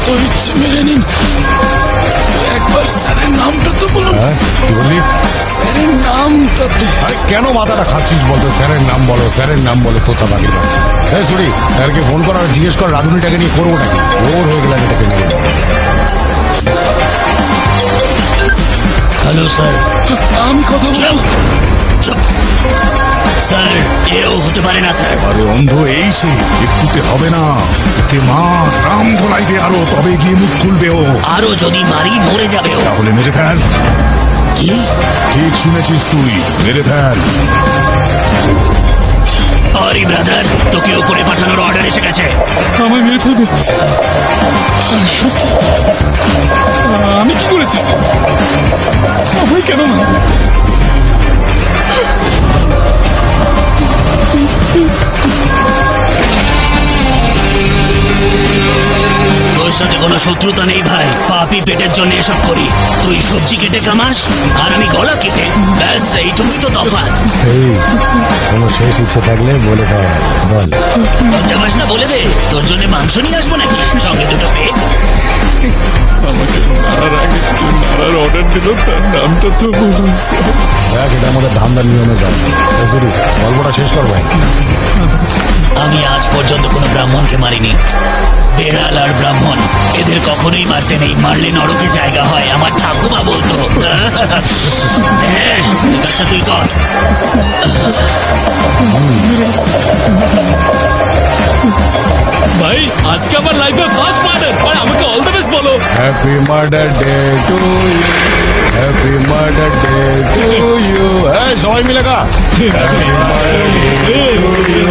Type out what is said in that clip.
যত ইচ্ছে মেরে নিন, একবার স্যারের নামটা তো বলুন। কি বললি? স্যারের নামটা প্লিজ। আরে কেন মাথাটা খাচ্ছিস বলতো? স্যারের নাম বলো, স্যারের নাম বলো, তোতা পাখির বাচ্চা। এই সরি, স্যারকে ফোন কর আর জিজ্ঞেস কর রাধুনিটাকে নিয়ে করবো নাকি। ওর হয়ে গেলাম এটাকে মেরে দেবো। Hello sir. আমি কথা বলবো। স্যার এও হতে পারে না স্যার। আরে অন্ধ এই সে, একটুতে হবে না। ওকে মা রাম ধরাই দে আরো, তবে গিয়ে মুখ খুলবে ও। আরো যদি মারি মরে যাবে ও। তাহলে মেরে ফেল। কি? ঠিক শুনেছিস তুই, মেরে ফেল। সরি ব্রাদার, তোকে উপরে পাঠানোর অর্ডার এসে গেছে। আমায় মেরে ফেলবে? সত্যি? আমি কি করেছি? আমায় কেন মারবে? তোর সাথে কোনো শত্রুতা নেই ভাই, পাপি পেটের জন্য এসব করি। তুই সবজি কেটে কামাস আর আমি গলা কেটে, ব্যাস এইটুকুই তো তফাৎ। এই কোনো শেষ ইচ্ছে থাকলে বলে ফেল, বল। লজ্জা পাস না? বলে দে, তোর জন্য মাংস নিয়ে আসবো নাকি, সঙ্গে দুটো পেট। আমাকে মারার আগে যে মারার অর্ডার দিল তার নামটা তো বলুন স্যার। দেখ, এটা আমাদের ধান্দার নিয়মে যায়। এই সরি, গল্পটা শেষ কর ভাই। আমি আজ পর্যন্ত কোনো ব্রাহ্মণকে মারিনি। বেড়াল আর ব্রাহ্মণ এদের কখনোই মারতে নেই, মারলে নরকে জায়গা হয়, আমার ঠাকুমা বলতো। হ্যাঁ, এই কাজটা তুই কর। ভাই আজকে আমার লাইফে ফার্স্ট মার্ডার, আর আমাকে অল দ্য বেস্ট বলো। Happy murder day to you, happy murder day to you. এই সবাই মিলে গা। Happy murder day to you.